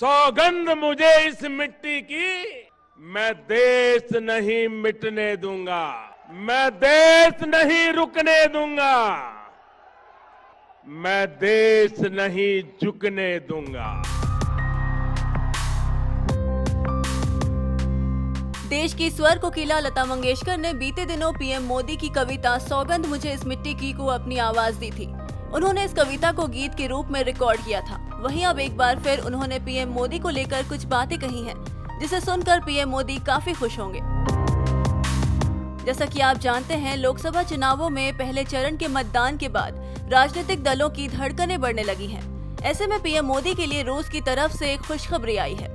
सौगंध मुझे इस मिट्टी की, मैं देश नहीं मिटने दूंगा, मैं देश नहीं रुकने दूंगा, मैं देश नहीं झुकने दूंगा। देश की स्वर कोकिला लता मंगेशकर ने बीते दिनों पीएम मोदी की कविता सौगंध मुझे इस मिट्टी की को अपनी आवाज दी थी। उन्होंने इस कविता को गीत के रूप में रिकॉर्ड किया था। वहीं अब एक बार फिर उन्होंने पीएम मोदी को लेकर कुछ बातें कही हैं, जिसे सुनकर पीएम मोदी काफी खुश होंगे। जैसा कि आप जानते हैं, लोकसभा चुनावों में पहले चरण के मतदान के बाद राजनीतिक दलों की धड़कनें बढ़ने लगी हैं। ऐसे में पीएम मोदी के लिए रूस की तरफ से एक खुशखबरी आई है।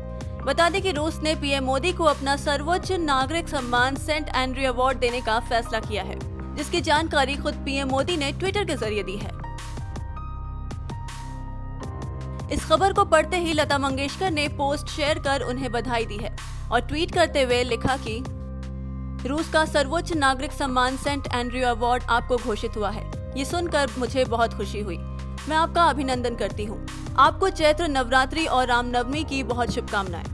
बता दें कि रूस ने पीएम मोदी को अपना सर्वोच्च नागरिक सम्मान सेंट एंड्रयू अवार्ड देने का फैसला किया है, जिसकी जानकारी खुद पीएम मोदी ने ट्विटर के जरिए दी है। इस खबर को पढ़ते ही लता मंगेशकर ने पोस्ट शेयर कर उन्हें बधाई दी है और ट्वीट करते हुए लिखा कि रूस का सर्वोच्च नागरिक सम्मान सेंट एंड्रयू अवार्ड आपको घोषित हुआ है। ये सुनकर मुझे बहुत खुशी हुई। मैं आपका अभिनंदन करती हूँ। आपको चैत्र नवरात्रि और रामनवमी की बहुत शुभकामनाएं।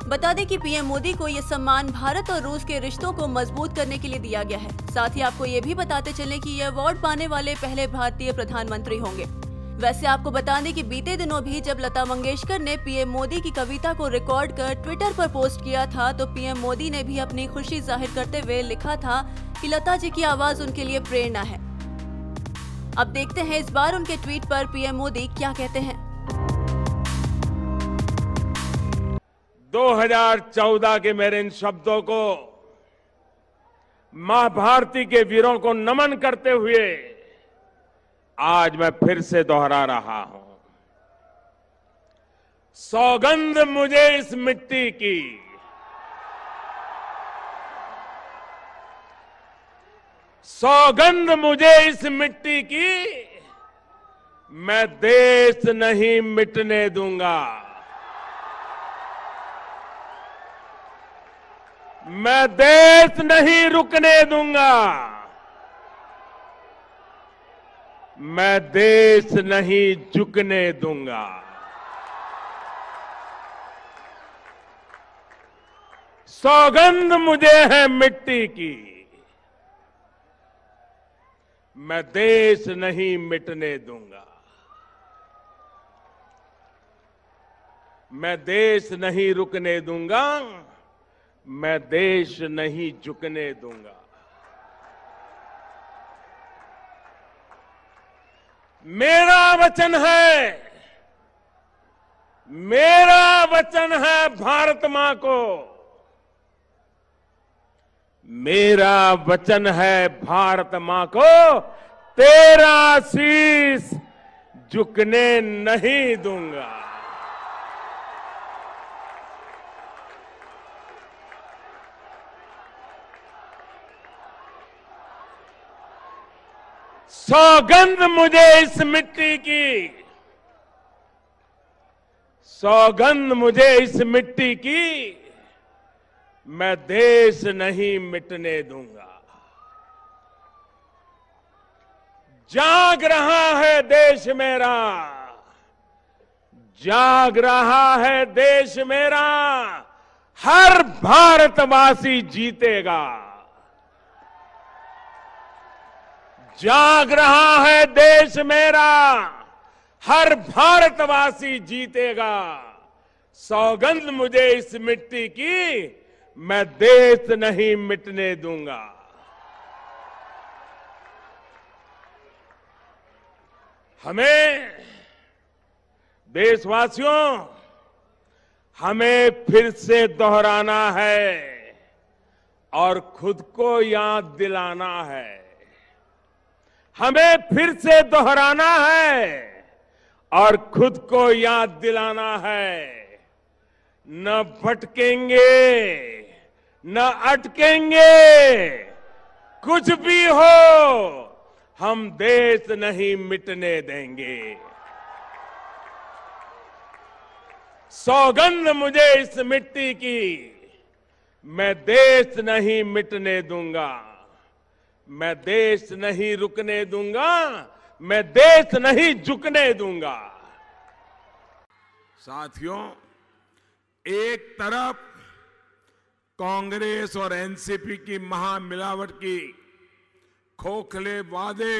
बता दें कि पीएम मोदी को ये सम्मान भारत और रूस के रिश्तों को मजबूत करने के लिए दिया गया है। साथ ही आपको ये भी बताते चले कि ये अवार्ड पाने वाले पहले भारतीय प्रधानमंत्री होंगे। वैसे आपको बता दें कि बीते दिनों भी जब लता मंगेशकर ने पीएम मोदी की कविता को रिकॉर्ड कर ट्विटर पर पोस्ट किया था, तो पीएम मोदी ने भी अपनी खुशी जाहिर करते हुए लिखा था कि लता जी की आवाज उनके लिए प्रेरणा है। अब देखते हैं इस बार उनके ट्वीट पर पीएम मोदी क्या कहते हैं। 2014 के मेरे इन शब्दों को मां भारती के वीरों को नमन करते हुए आज मैं फिर से दोहरा रहा हूं। सौगंध मुझे इस मिट्टी की, सौगंध मुझे इस मिट्टी की, मैं देश नहीं मिटने दूंगा, मैं देश नहीं रुकने दूंगा, मैं देश नहीं झुकने दूंगा। सौगंध मुझे है मिट्टी की, मैं देश नहीं मिटने दूंगा, मैं देश नहीं रुकने दूंगा, मैं देश नहीं झुकने दूंगा। मेरा वचन है, मेरा वचन है भारत मां को, मेरा वचन है भारत मां को, तेरा शीश झुकने नहीं दूंगा। सौगंध मुझे इस मिट्टी की, सौगंध मुझे इस मिट्टी की, मैं देश नहीं मिटने दूंगा। जाग रहा है देश मेरा, जाग रहा है देश मेरा, हर भारतवासी जीतेगा। जाग रहा है देश मेरा, हर भारतवासी जीतेगा। सौगंध मुझे इस मिट्टी की, मैं देश नहीं मिटने दूंगा। हमें देशवासियों, हमें फिर से दोहराना है और खुद को याद दिलाना है। हमें फिर से दोहराना है और खुद को याद दिलाना है। न भटकेंगे, न अटकेंगे, कुछ भी हो, हम देश नहीं मिटने देंगे। सौगंध मुझे इस मिट्टी की, मैं देश नहीं मिटने दूंगा, मैं देश नहीं रुकने दूंगा, मैं देश नहीं झुकने दूंगा। साथियों, एक तरफ कांग्रेस और एनसीपी की महामिलावट की खोखले वादे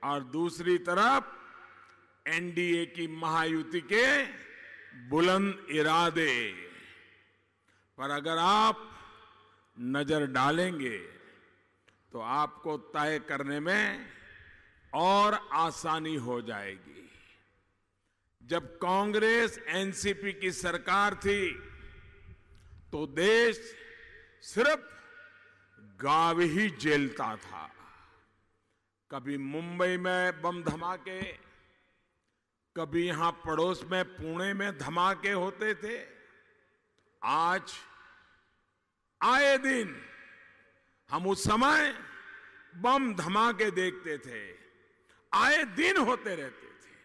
और दूसरी तरफ एनडीए की महायुति के बुलंद इरादे पर अगर आप नजर डालेंगे तो आपको तय करने में और आसानी हो जाएगी। जब कांग्रेस एनसीपी की सरकार थी तो देश सिर्फ गाँव ही झेलता था। कभी मुंबई में बम धमाके, कभी यहां पड़ोस में पुणे में धमाके होते थे। आज आए दिन हम उस समय बम धमाके देखते थे, आए दिन होते रहते थे।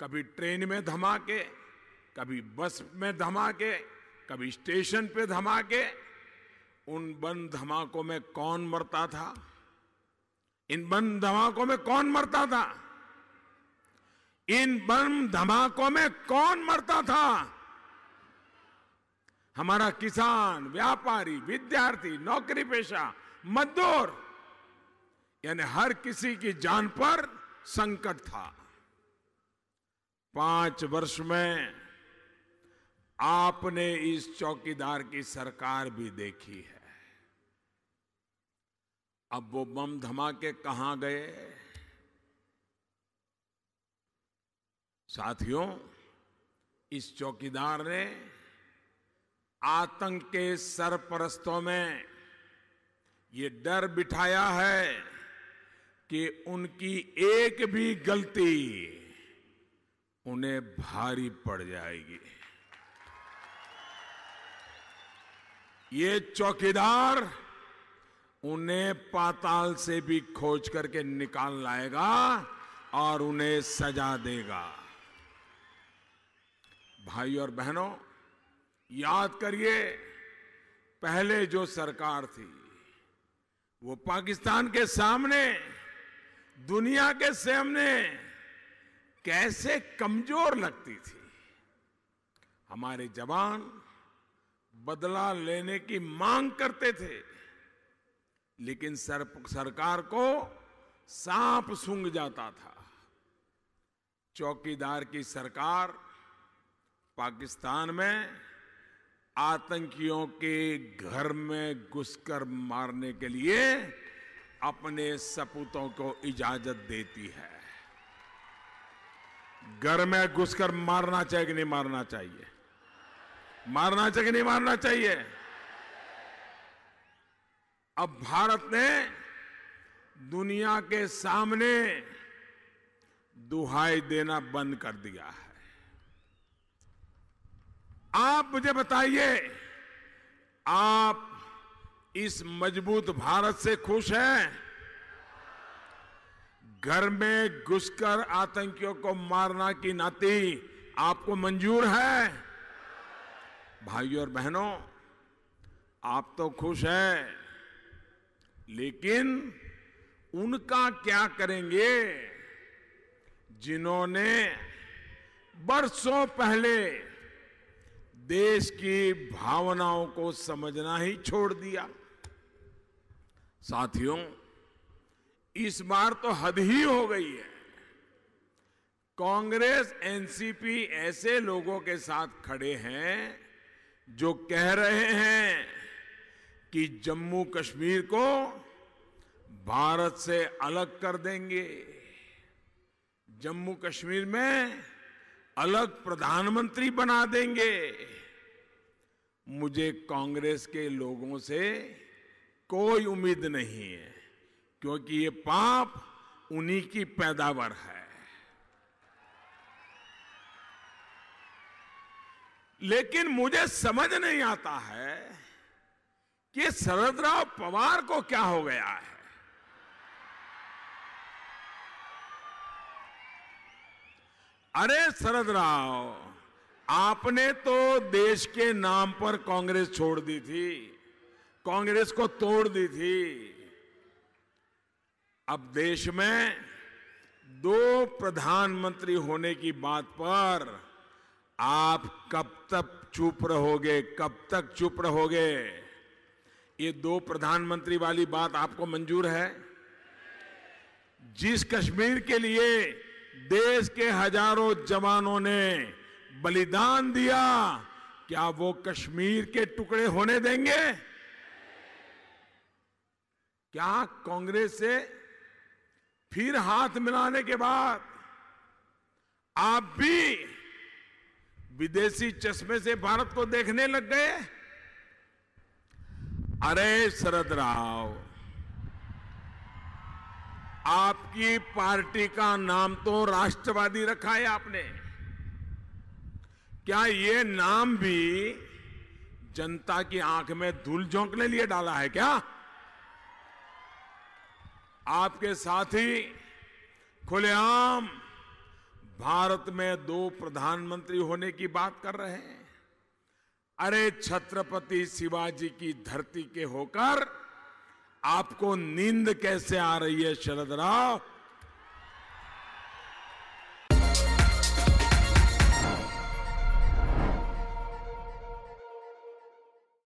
कभी ट्रेन में धमाके, कभी बस में धमाके, कभी स्टेशन पे धमाके। उन बम धमाकों में कौन मरता था? इन बम धमाकों में कौन मरता था? इन बम धमाकों में कौन मरता था? हमारा किसान, व्यापारी, विद्यार्थी, नौकरी पेशा, मजदूर, यानी हर किसी की जान पर संकट था। 5 वर्ष में आपने इस चौकीदार की सरकार भी देखी है। अब वो बम धमाके कहां गए? साथियों, इस चौकीदार ने आतंक के सरपरस्तों में ये डर बिठाया है कि उनकी एक भी गलती उन्हें भारी पड़ जाएगी। ये चौकीदार उन्हें पाताल से भी खोज करके निकाल लाएगा और उन्हें सजा देगा। भाई और बहनों, याद करिए, पहले जो सरकार थी वो पाकिस्तान के सामने, दुनिया के सामने कैसे कमजोर लगती थी। हमारे जवान बदला लेने की मांग करते थे, लेकिन सरकार को सांप सूंघ जाता था। चौकीदार की सरकार पाकिस्तान में आतंकियों के घर में घुसकर मारने के लिए अपने सपूतों को इजाजत देती है। घर में घुसकर मारना चाहिए कि नहीं मारना चाहिए? मारना चाहिए कि नहीं मारना चाहिए? अब भारत ने दुनिया के सामने दुहाई देना बंद कर दिया है। आप मुझे बताइए, आप इस मजबूत भारत से खुश हैं? घर में घुसकर आतंकियों को मारना की नाती आपको मंजूर है? भाइयों और बहनों, आप तो खुश हैं, लेकिन उनका क्या करेंगे जिन्होंने बरसों पहले देश की भावनाओं को समझना ही छोड़ दिया? साथियों, इस बार तो हद ही हो गई है। कांग्रेस, एनसीपी ऐसे लोगों के साथ खड़े हैं जो कह रहे हैं कि जम्मू कश्मीर को भारत से अलग कर देंगे, जम्मू कश्मीर में अलग प्रधानमंत्री बना देंगे। मुझे कांग्रेस के लोगों से कोई उम्मीद नहीं है, क्योंकि ये पाप उन्हीं की पैदावार है। लेकिन मुझे समझ नहीं आता है कि शरद राव पवार को क्या हो गया है। अरे शरद राव, आपने तो देश के नाम पर कांग्रेस छोड़ दी थी, कांग्रेस को तोड़ दी थी। अब देश में 2 प्रधानमंत्री होने की बात पर आप कब तक चुप रहोगे, कब तक चुप रहोगे? ये दो प्रधानमंत्री वाली बात आपको मंजूर है? जिस कश्मीर के लिए देश के हजारों जवानों ने बलिदान दिया, क्या वो कश्मीर के टुकड़े होने देंगे? क्या कांग्रेस से फिर हाथ मिलाने के बाद आप भी विदेशी चश्मे से भारत को देखने लग गए? अरे शरद राव, आपकी पार्टी का नाम तो राष्ट्रवादी रखा है आपने। क्या ये नाम भी जनता की आंख में धूल झोंकने लिए डाला है क्या? आपके साथी खुलेआम भारत में दो प्रधानमंत्री होने की बात कर रहे हैं। अरे छत्रपति शिवाजी की धरती के होकर आपको नींद कैसे आ रही है शरद राव?